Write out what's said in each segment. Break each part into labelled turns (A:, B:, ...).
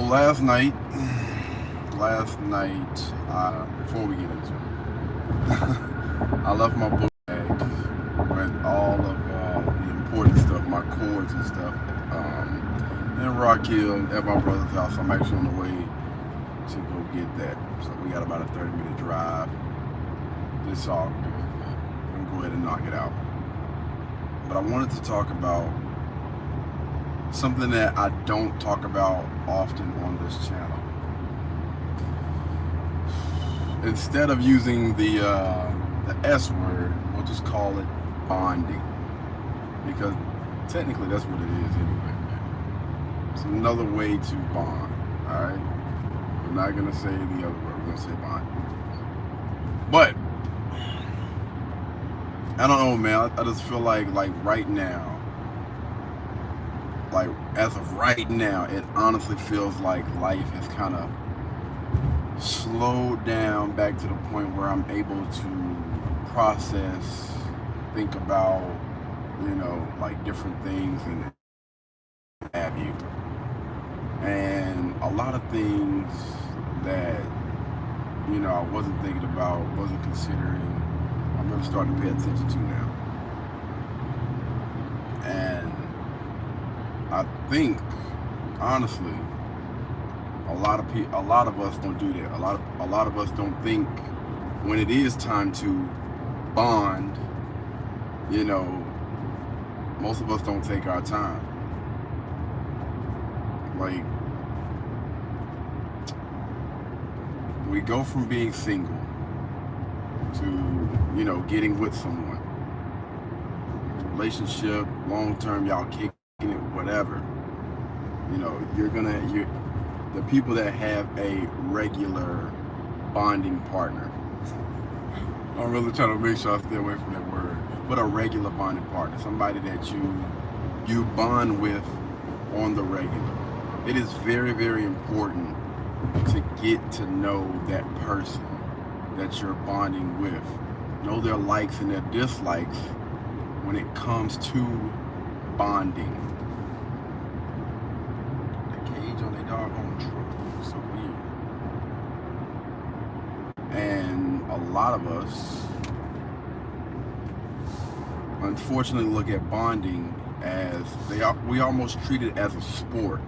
A: last night, before we get into it, I left my book bag with all of the important stuff, my cords and stuff, in Rock Hill at my brother's house. I'm actually on the way to go get that. So we got about a 30-minute drive. This all good. We'll go ahead and knock it out. But I wanted to talk about something that I don't talk about often on this channel. Instead of using the S word, we'll just call it bonding, because technically that's what it is anyway. It's another way to bond. All right, we're not gonna say the other word. We're gonna say bonding. But I don't know, man. I just feel like right now. Like, as of right now, it honestly feels like life has kind of slowed down back to the point where I'm able to process, think about, like different things and have you. And a lot of things that, I wasn't thinking about, wasn't considering, I'm really starting to pay attention to now. And I think, honestly, a lot of us don't do that. A lot of us don't think when it is time to bond. Most of us don't take our time. Like, we go from being single to, getting with someone. Relationship, long term, y'all kick it, whatever. You're the people that have a regular bonding partner. I'm really trying to make sure I stay away from that word, but a regular bonding partner, somebody that you bond with on the regular. It is very, very important to get to know that person that you're bonding with. Know their likes and their dislikes when it comes to bonding. On their doggone truck. So weird. And a lot of us unfortunately look at bonding as we almost treat it as a sport,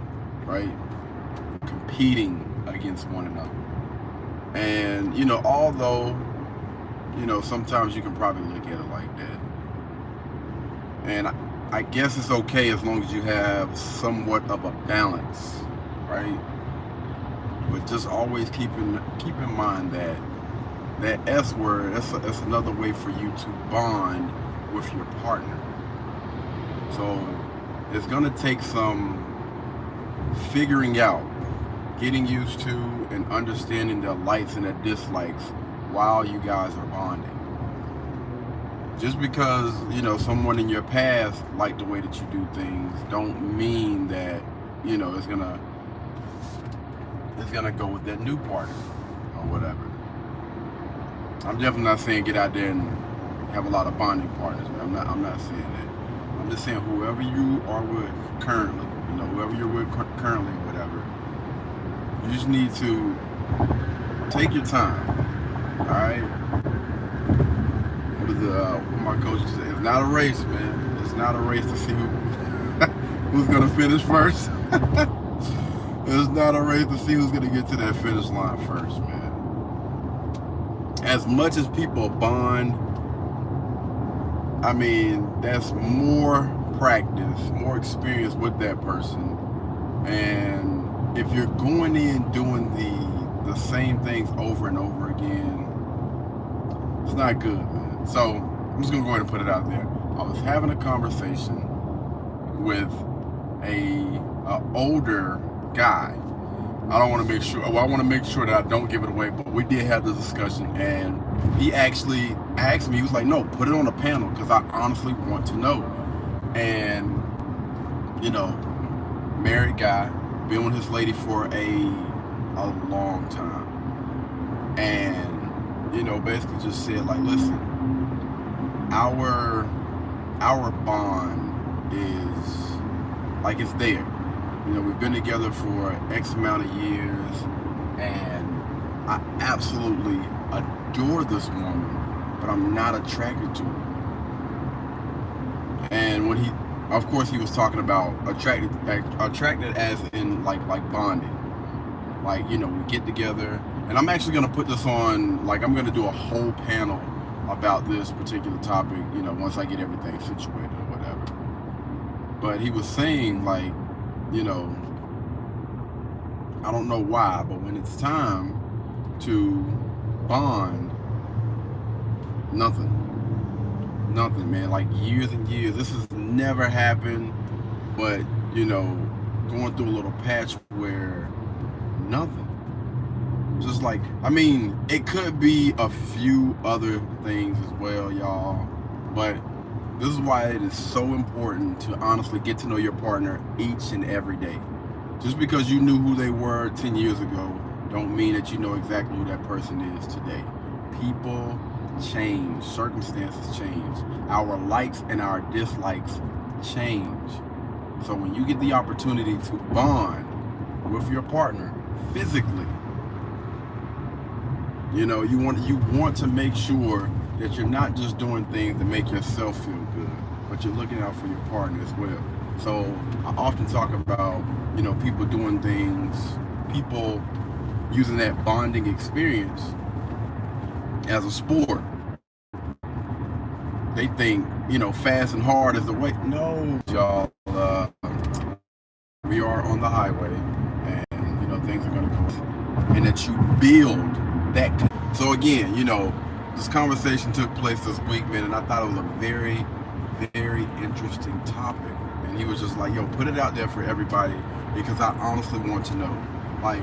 A: right? Competing against one another. And although sometimes you can probably look at it like that. And I guess it's okay as long as you have somewhat of a balance, right? But just always keep in mind that S word, that's another way for you to bond with your partner. So it's gonna take some figuring out, getting used to and understanding their likes and their dislikes while you guys are bonding. Just because, someone in your past liked the way that you do things, don't mean that, it's gonna go with that new partner or whatever. I'm definitely not saying get out there and have a lot of bonding partners, man. I'm not saying that. I'm just saying whoever you are with currently, whoever you're with currently, whatever, you just need to take your time, all right? What my coach said, it's not a race, man. It's not a race to see who's gonna finish first. It's not a race to see who's gonna get to that finish line first, man. As much as people bond, I mean, that's more practice, more experience with that person. And if you're going in doing the same things over and over again, it's not good, man. So I'm just gonna go ahead and put it out there. I was having a conversation with a older guy. I want to make sure that I don't give it away, but we did have this discussion, and he actually asked me, he was like, no, put it on the panel, because I honestly want to know. And married guy, been with his lady for a long time, and basically just said, like, listen, our bond is like, it's there. You know, we've been together for X amount of years, and I absolutely adore this woman, but I'm not attracted to her. And when he, of course, he was talking about attracted as in like bonding. Like, you know, we get together, and I'm actually gonna put this on, like, I'm gonna do a whole panel about this particular topic, you know, once I get everything situated or whatever. But he was saying, like, you know, I don't know why, but when it's time to bond, nothing, man. Like, years and years, this has never happened, but, you know, going through a little patch where nothing. Just like, I mean, it could be a few other things as well, y'all, but this is why it is so important to honestly get to know your partner each and every day. Just because you knew who they were 10 years ago don't mean that you know exactly who that person is today. People change, circumstances change, our likes and our dislikes change. So when you get the opportunity to bond with your partner physically, you know, you want to make sure that you're not just doing things to make yourself feel good, but you're looking out for your partner as well. So I often talk about, you know, people doing things, people using that bonding experience as a sport. They think, you know, fast and hard is the way. No, y'all, we are on the highway, and, you know, things are going to go, and that you build that. So again, you know, this conversation took place this week, man, and I thought it was a very, very interesting topic. And he was just like, yo, put it out there for everybody, because I honestly want to know, like,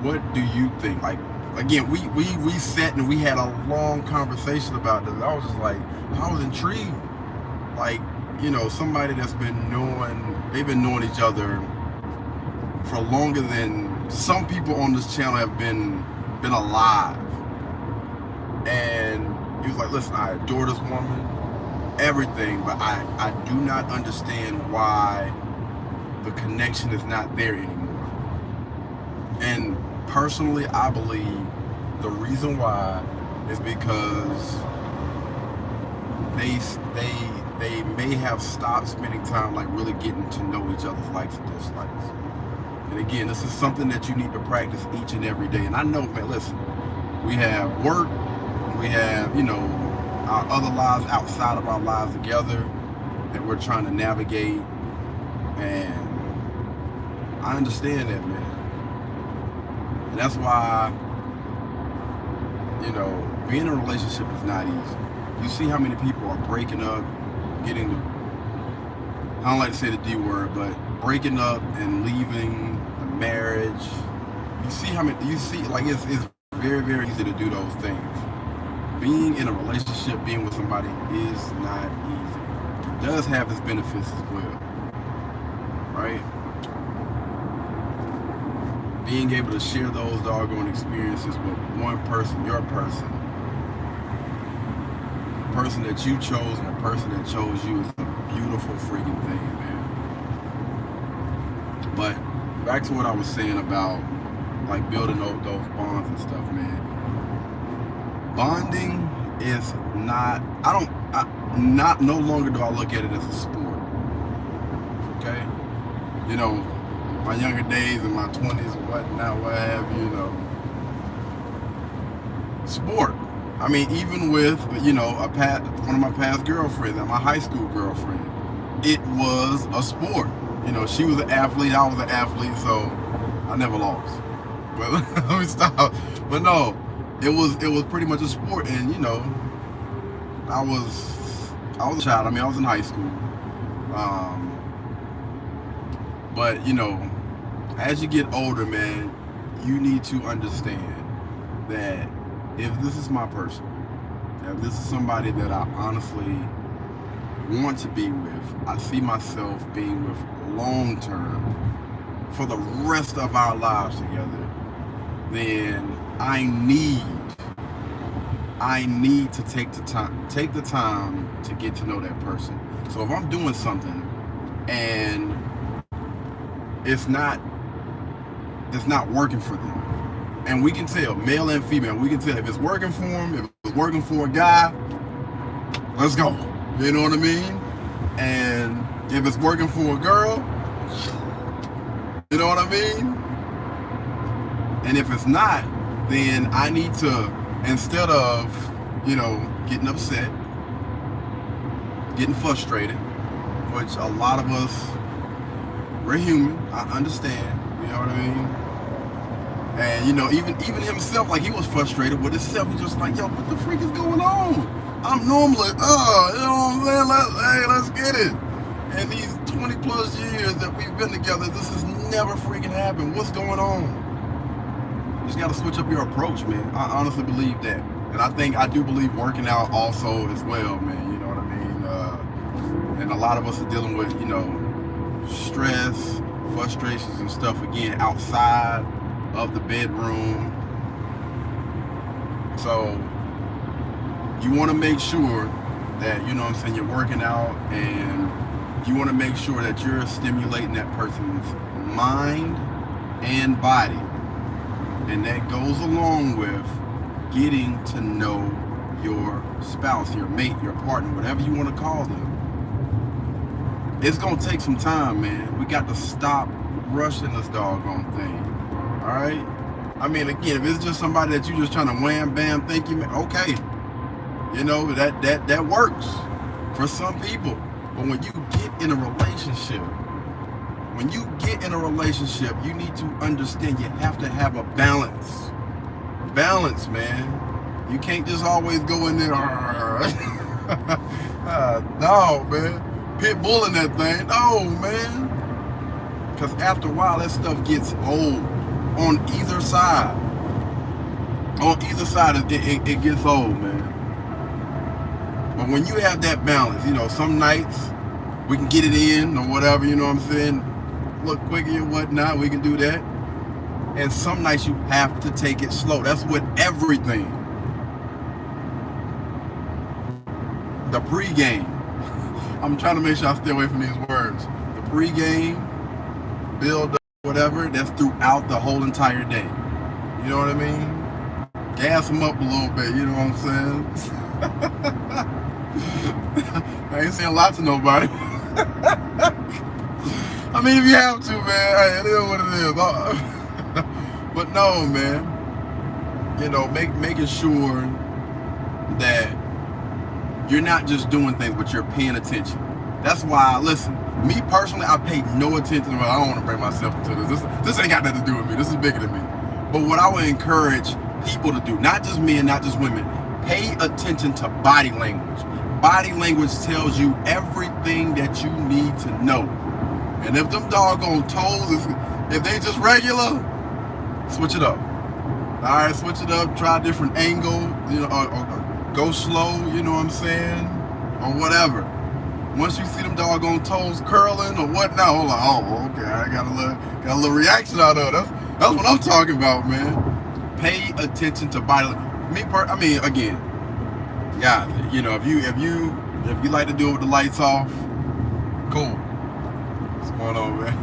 A: what do you think? Like, again, we sat and we had a long conversation about this. I was just like, I was intrigued. Like, you know, somebody that's they've been knowing each other for longer than some people on this channel have been alive. And he was like, listen, I adore this woman, everything, but I do not understand why the connection is not there anymore. And personally, I believe the reason why is because they may have stopped spending time, like, really getting to know each other's likes and dislikes. And again, this is something that you need to practice each and every day. And I know, man, listen, we have work, we have, you know, our other lives outside of our lives together that we're trying to navigate. And I understand that, man. And that's why, you know, being in a relationship is not easy. You see how many people are breaking up, getting the, I don't like to say the D word, but breaking up and leaving the marriage. You see how many, like, it's very, very easy to do those things. Being in a relationship, being with somebody is not easy. It does have its benefits as well, right? Being able to share those doggone experiences with one person, your person, the person that you chose and the person that chose you, is a beautiful freaking thing, man. But back to what I was saying about, like, building those bonds and stuff, man. Bonding is not, no longer do I look at it as a sport. Okay? You know, my younger days in my 20s or what have you, you know. Sport. I mean, even with, you know, one of my past girlfriends, my high school girlfriend, it was a sport. You know, she was an athlete, I was an athlete, so I never lost. But let me stop. But no, it was pretty much a sport. And, you know, I was a child. I mean, I was in high school. But, you know, as you get older, man, you need to understand that if this is my person, if this is somebody that I honestly want to be with, I see myself being with long term for the rest of our lives together, then I need to take the time to get to know that person. So if I'm doing something and it's not working for them. And we can tell, male and female, we can tell if it's working for them, if it's working for a guy, let's go. You know what I mean? And if it's working for a girl, you know what I mean? And if it's not, then I need to, instead of, getting upset, getting frustrated, which a lot of us, we're human, I understand, you know what I mean? And even himself, like, he was frustrated with himself. He's just like, yo, what the freak is going on? I'm normally, you know what I'm saying? Let's get it. And these 20 plus years that we've been together, this has never freaking happened. What's going on? You just gotta switch up your approach, man. I honestly believe that. And I do believe working out also as well, man. You know what I mean? And a lot of us are dealing with, stress, frustrations and stuff, again, outside of the bedroom. So you want to make sure that, you're working out, and you want to make sure that you're stimulating that person's mind and body. And that goes along with getting to know your spouse, your mate, your partner, whatever you want to call them. It's going to take some time, man. We got to stop rushing this doggone thing. All right? I mean, again, if it's just somebody that you just trying to wham, bam, thank you, man, okay. That works for some people. But when you get in a relationship, you need to understand you have to have a balance. Balance, man. You can't just always go in there, no, man. Pit bull in that thing. No, man. Because after a while, that stuff gets old on either side. On either side, it gets old, man. But when you have that balance, some nights we can get it in or whatever, you know what I'm saying? Look quicker and whatnot, we can do that. And some nights you have to take it slow. That's with everything. The pregame. I'm trying to make sure I stay away from these words. The pregame, build up, whatever, that's throughout the whole entire day. You know what I mean? Gas them up a little bit, you know what I'm saying? I ain't saying a lot to nobody. I mean, if you have to, man, hey, it is what it is. But no, man, making sure that you're not just doing things, but you're paying attention. That's why, listen, me personally, I pay no attention. Well, I don't want to bring myself into this. This ain't got nothing to do with me. This is bigger than me. But what I would encourage people to do, not just men, not just women, pay attention to body language. Body language tells you everything that you need to know. And if them doggone toes, if they just regular, switch it up. All right, switch it up. Try a different angle, or go slow. You know what I'm saying, or whatever. Once you see them doggone toes curling or whatnot, I'm like, oh, okay, I got a little reaction out of it. That's what I'm talking about, man. Pay attention to body. I mean, again, guys, if you like to do it with the lights off, cool. What's going on, man?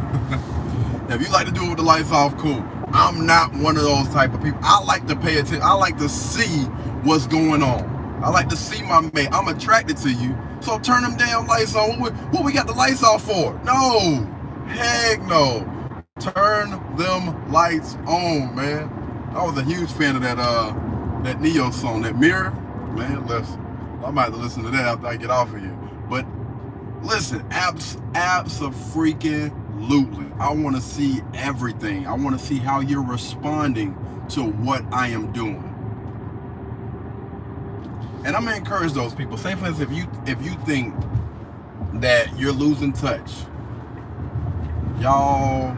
A: If you like to do it with the lights off, cool. I'm not one of those type of people. I like to pay attention. I like to see what's going on. I like to see my mate. I'm attracted to you. So turn them damn lights on. What we got the lights off for? No. Heck no. Turn them lights on, man. I was a huge fan of that Neo song, that Mirror. Man, listen. I might have to listen to that after I get off of you. But listen, abso-freaking-lutely. I want to see everything. I want to see how you're responding to what I am doing. And I'm gonna encourage those people. Say for instance, if you think that you're losing touch, y'all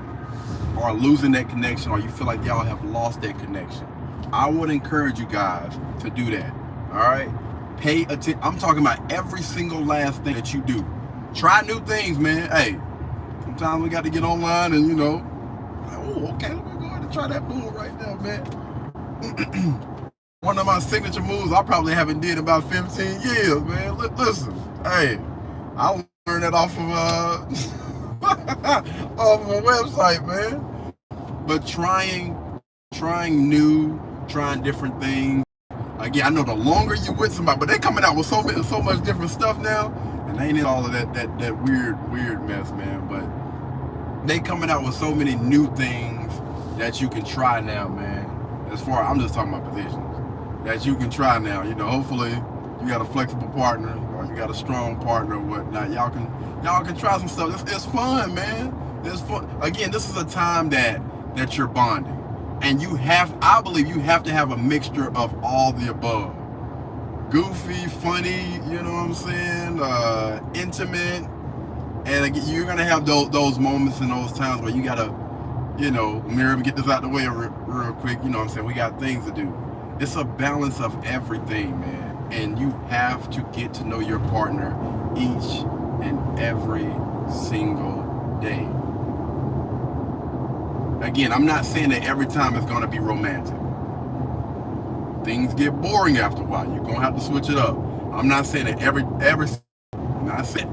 A: are losing that connection, or you feel like y'all have lost that connection, I would encourage you guys to do that. All right, pay attention. I'm talking about every single last thing that you do. Try new things, man. Hey, sometimes we got to get online and oh, okay, let me go ahead and try that move right now, man. One of my signature moves I probably haven't did about 15 years, man. Listen, hey, I learned that off of off a website, man. But trying new, trying different things. Again, I know the longer you with somebody, but they coming out with so much different stuff now, and they ain't in all of that weird mess, man. But they coming out with so many new things that you can try now, man. As far I'm just talking about positions that you can try now. You know, hopefully you got a flexible partner or you got a strong partner or whatnot. Y'all can try some stuff. It's fun, man. It's fun. Again, this is a time that you're bonding. And I believe you have to have a mixture of all the above. Goofy, funny, you know what I'm saying? Intimate. And again, you're going to have those moments and those times where you got to, you know, Miriam, get this out the way real quick. You know what I'm saying? We got things to do. It's a balance of everything, man. And you have to get to know your partner each and every single day. Again, I'm not saying that every time it's going to be romantic. Things get boring after a while. You're going to have to switch it up. I'm not saying that every not saying,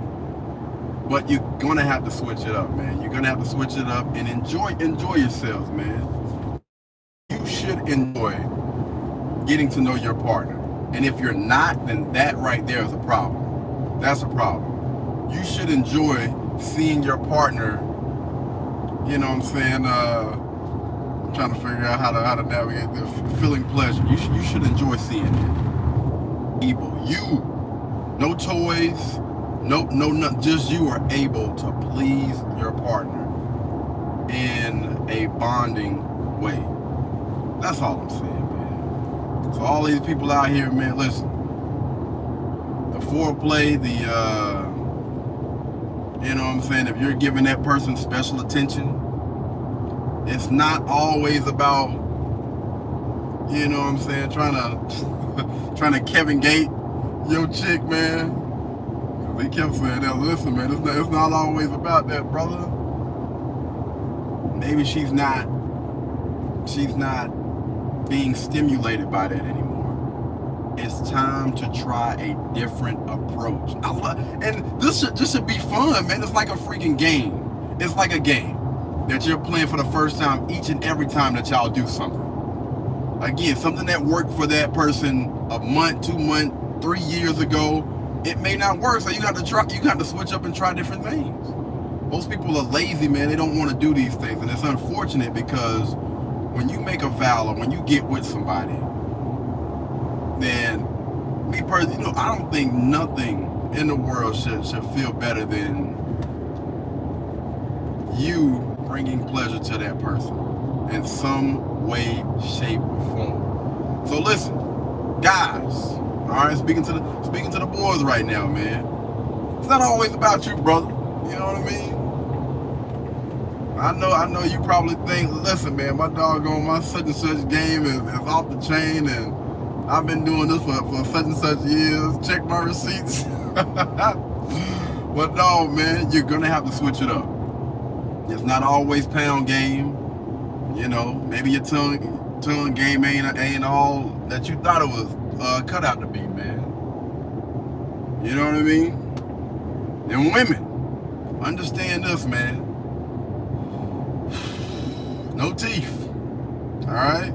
A: but you're going to have to switch it up, man. You're going to have to switch it up and enjoy yourselves, man. You should enjoy getting to know your partner. And if you're not, then that right there is a problem. That's a problem. You should enjoy seeing your partner. You know what I'm saying? I'm trying to figure out how to navigate this. Feeling pleasure. You should enjoy seeing it. You, no toys, no, just you are able to please your partner in a bonding way. That's all I'm saying, man. So all these people out here, man, listen. The foreplay, you know what I'm saying? If you're giving that person special attention, it's not always about, you know what I'm saying, trying to Kevin Gate your chick, man. They kept saying that. Listen, man, it's not always about that, brother. Maybe she's not being stimulated by that anymore. It's time to try a different approach. And this should be fun, man. It's like a freaking game. It's like a game that you're playing for the first time each and every time that y'all do something. Again, something that worked for that person a month, 2 months, 3 years ago, it may not work. So you got to switch up and try different things. Most people are lazy, man. They don't want to do these things, and it's unfortunate because when you make a vow or when you get with somebody, then me personally, you know, I don't think nothing in the world should feel better than you bringing pleasure to that person in some way, shape, or form. So listen, guys, all right, speaking to the boys right now, man. It's not always about you, brother. You know what I mean? I know you probably think, listen, man, my doggone, my such and such game is off the chain, and I've been doing this for such and such years. Check my receipts. But no, man, you're gonna have to switch it up. It's not always pound game. You know, maybe your tongue game ain't all that you thought it was cut out to be, man. You know what I mean? And women, understand this, man. No teeth. All right?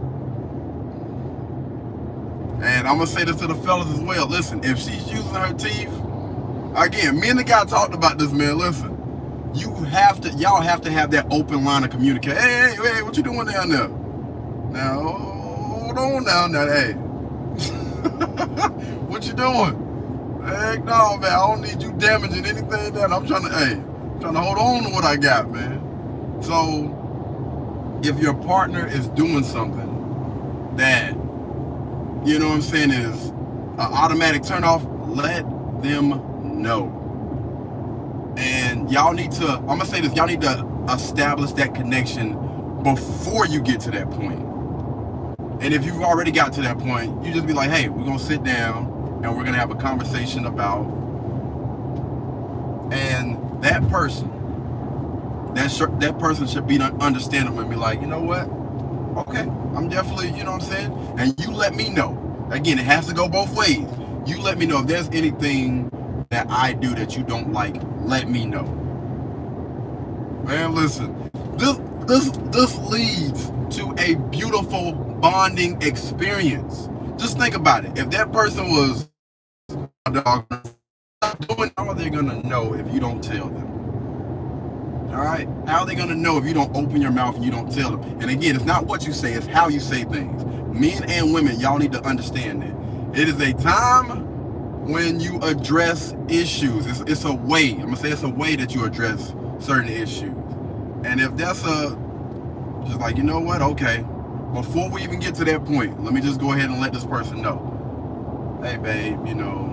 A: And I'm going to say this to the fellas as well. Listen, if she's using her teeth, again, me and the guy talked about this, man. Listen, y'all have to have that open line of communication. Hey, what you doing down there? Now, hold on down there, hey. What you doing? Heck no, man, I don't need you damaging anything that I'm trying to hold on to what I got, man. So, if your partner is doing something that, you know what I'm saying, is an automatic turnoff, let them know. And y'all need to, I'm gonna say this, y'all need to establish that connection before you get to that point. And if you've already got to that point, you just be like, hey, we're gonna sit down and we're gonna have a conversation about, and that person should be understandable and be like, you know what? Okay, I'm definitely, you know what I'm saying? And you let me know. Again, it has to go both ways. You let me know if there's anything that I do that you don't like, let me know. Man, listen. This leads to a beautiful bonding experience. Just think about it. If that person was a dog doing, how are they gonna know if you don't tell them? All right? How are they gonna know if you don't open your mouth and you don't tell them? And again, it's not what you say, it's how you say things. Men and women, y'all need to understand that. It is a time when you address issues. It's a way. I'm gonna say it's a way that you address certain issues. And if that's just like, you know what, okay, before we even get to that point, let me just go ahead and let this person know, hey babe, you know,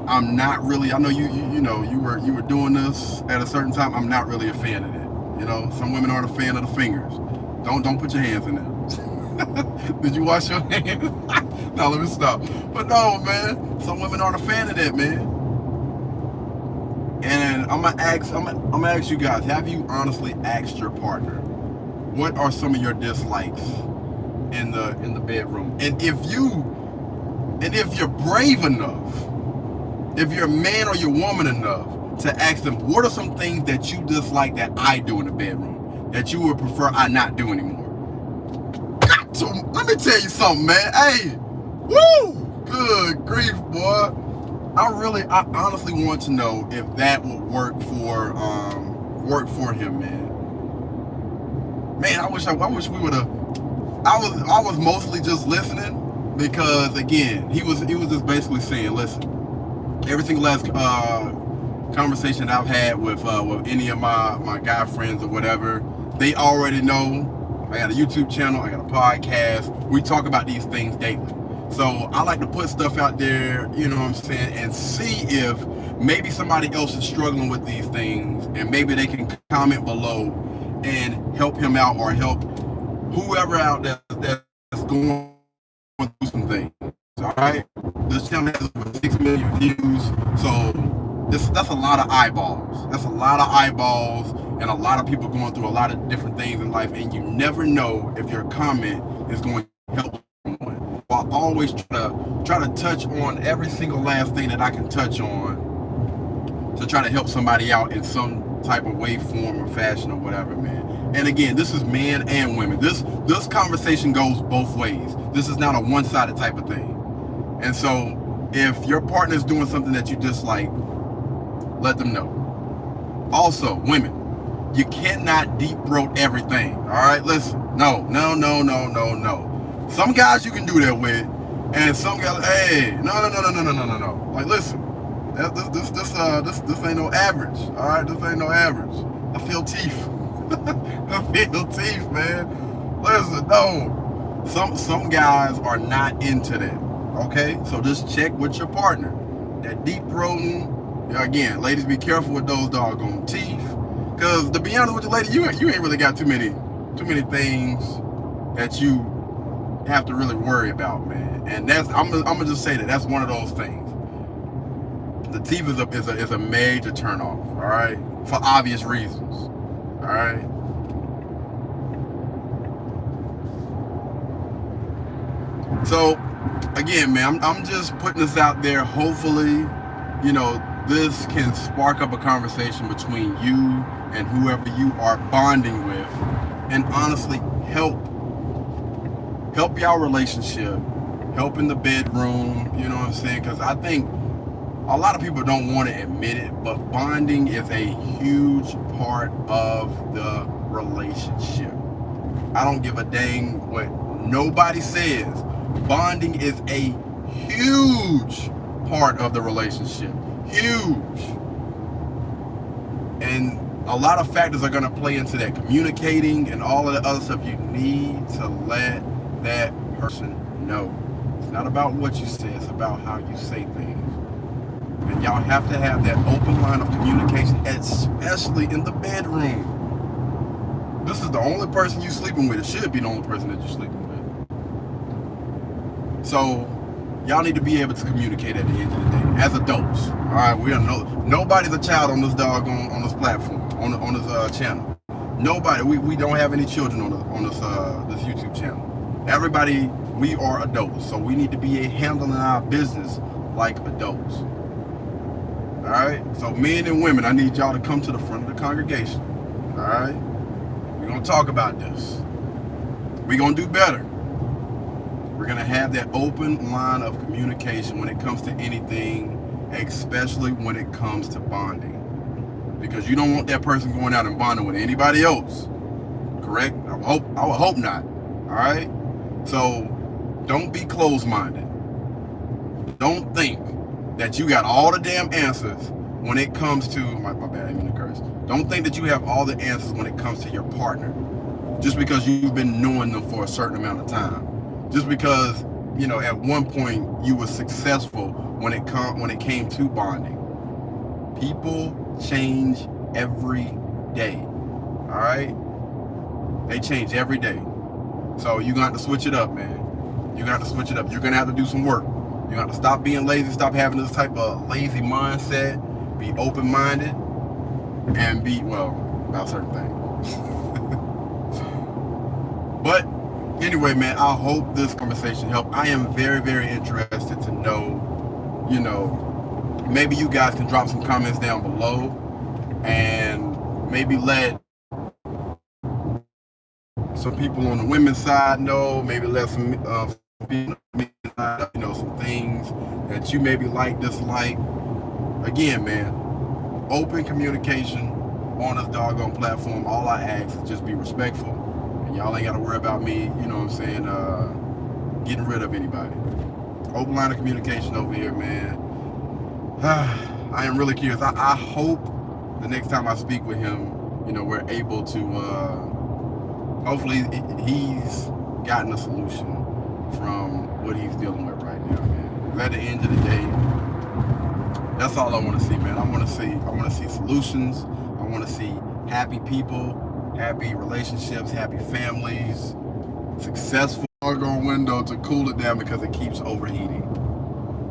A: I'm not really, I know you were doing this at a certain time, I'm not really a fan of it. You know, some women aren't a fan of the fingers. Don't put your hands in there. Did you wash your hands? No, let me stop. But no, man, some women aren't a fan of that, man. And I'm gonna ask you guys, have you honestly asked your partner, what are some of your dislikes in the bedroom? And if you're brave enough, if you're a man or you're woman enough to ask them, what are some things that you dislike that I do in the bedroom that you would prefer I not do anymore? Let me tell you something, man. Hey, woo! Good grief, boy. I honestly want to know if that would work for him, man. Man, I wish we would have. I was mostly just listening because again, he was just basically saying, listen, every single last conversation I've had with any of my guy friends or whatever, they already know. I got a YouTube channel, I got a podcast. We talk about these things daily. So I like to put stuff out there, you know what I'm saying, and see if maybe somebody else is struggling with these things and maybe they can comment below and help him out or help whoever out there that's going through some things. All right? This channel has over 6 million views. So that's a lot of eyeballs. That's a lot of eyeballs and a lot of people going through a lot of different things in life, and you never know if your comment is going to help someone. So I always try to touch on every single last thing that I can touch on to try to help somebody out in some type of way, form, or fashion or whatever, man. And again, this is men and women. This conversation goes both ways. This is not a one-sided type of thing. And so if your partner is doing something that you dislike, let them know. Also, women, you cannot deep throat everything. All right, listen. No. Some guys you can do that with, and some guys, hey, no. Like, listen, this ain't no average. All right, this ain't no average. I feel teeth. I feel teeth, man. Listen, no. Some guys are not into that. Okay, so just check with your partner. That deep throating. Again, ladies, be careful with those doggone teeth. Cause to be honest with you, lady, you ain't really got too many things that you have to really worry about, man. And that's I'm gonna just say that's one of those things. The teeth is a major turnoff, all right, for obvious reasons, all right. So again, man, I'm just putting this out there. Hopefully, you know, this can spark up a conversation between you and whoever you are bonding with, and honestly help y'all relationship, help in the bedroom, you know what I'm saying? Because I think a lot of people don't want to admit it, but bonding is a huge part of the relationship. I don't give a dang what nobody says. Bonding is a huge part of the relationship. Huge. And a lot of factors are going to play into that. Communicating and all of the other stuff. You need to let that person know. It's not about what you say, it's about how you say things. And y'all have to have that open line of communication, especially in the bedroom. This is the only person you're sleeping with. It should be the only person that you're sleeping with. So y'all need to be able to communicate at the end of the day as adults. All right, we don't nobody's a child on this on this platform, on this channel. Nobody. We don't have any children on this YouTube channel. Everybody, we are adults, so we need to be handling our business like adults. All right. So men and women, I need y'all to come to the front of the congregation. All right? We're going to talk about this. We're going to do better. We're going to have that open line of communication when it comes to anything, especially when it comes to bonding. Because you don't want that person going out and bonding with anybody else. Correct? I would hope not. All right? So don't be closed-minded. Don't think that you got all the damn answers when it comes to, my bad, I didn't mean to curse. Don't think that you have all the answers when it comes to your partner, just because you've been knowing them for a certain amount of time. Just because, you know, at one point you were successful when it came to bonding. People change every day. All right? They change every day. So you're gonna have to switch it up, man. You're gonna have to switch it up. You're gonna have to do some work. You have to stop being lazy, stop having this type of lazy mindset, be open-minded, and be, well, about certain things. But anyway, man, I hope this conversation helped. I am very, very interested to know, you know, maybe you guys can drop some comments down below and maybe let some people on the women's side know, maybe let some people you know, some things that you maybe like, dislike. Again, man, open communication on this doggone platform. All I ask is just be respectful, and y'all ain't got to worry about me, you know what I'm saying, getting rid of anybody. Open line of communication over here, man. I am really curious. I hope the next time I speak with him, you know, we're able to, hopefully he's gotten a solution from what he's dealing with right now, man. Because at the end of the day, that's all I want to see, man. I want to see solutions. I want to see happy people, happy relationships, happy families, successful doggone window to cool it down because it keeps overheating.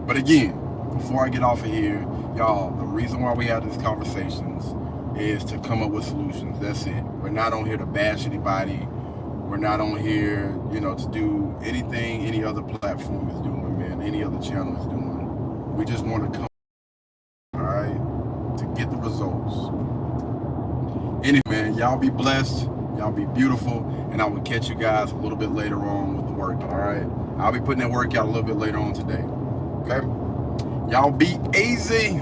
A: But again, before I get off of here, y'all, the reason why we have these conversations is to come up with solutions. That's it. We're not on here to bash anybody. We're not on here, you know, to do anything any other platform is doing, man, any other channel is doing. We just want to come, all right, to get the results. Anyway, man, y'all be blessed. Y'all be beautiful. And I will catch you guys a little bit later on with the workout, all right? I'll be putting that workout a little bit later on today, okay? Y'all be easy.